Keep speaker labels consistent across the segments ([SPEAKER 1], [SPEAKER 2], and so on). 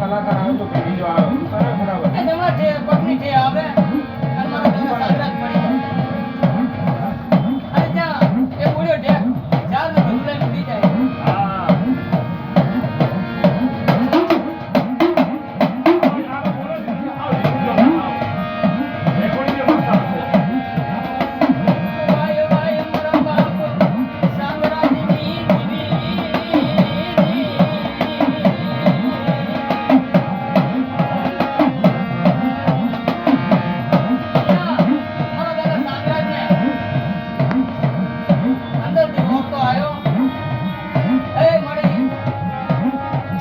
[SPEAKER 1] કલાકાર આવે તો બીજો આવે તું કરે બરાબર
[SPEAKER 2] એ તમારા જે પગની જે આવે અને મારા દાદા સાગરાત પડી જાય અને ત્યાં એ બોલ્યો ઢેક ચાર ને બધું લઈને ઉડી જાય
[SPEAKER 1] હા
[SPEAKER 2] વાય વાય મારા બાપ સાગરાતની મારા દાદા સાગરાતને અંદરથી મોકતો આવ્યો એ મળી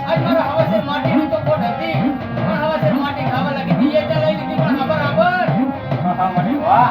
[SPEAKER 2] આજ મારા હવાસેર માટીની તો ખોટ હતી પણ હવાસેર માટી ખાવા લાગી હતી એ ત્યાં લઈ લીધી પણ બરાબર
[SPEAKER 1] હા મને વાહ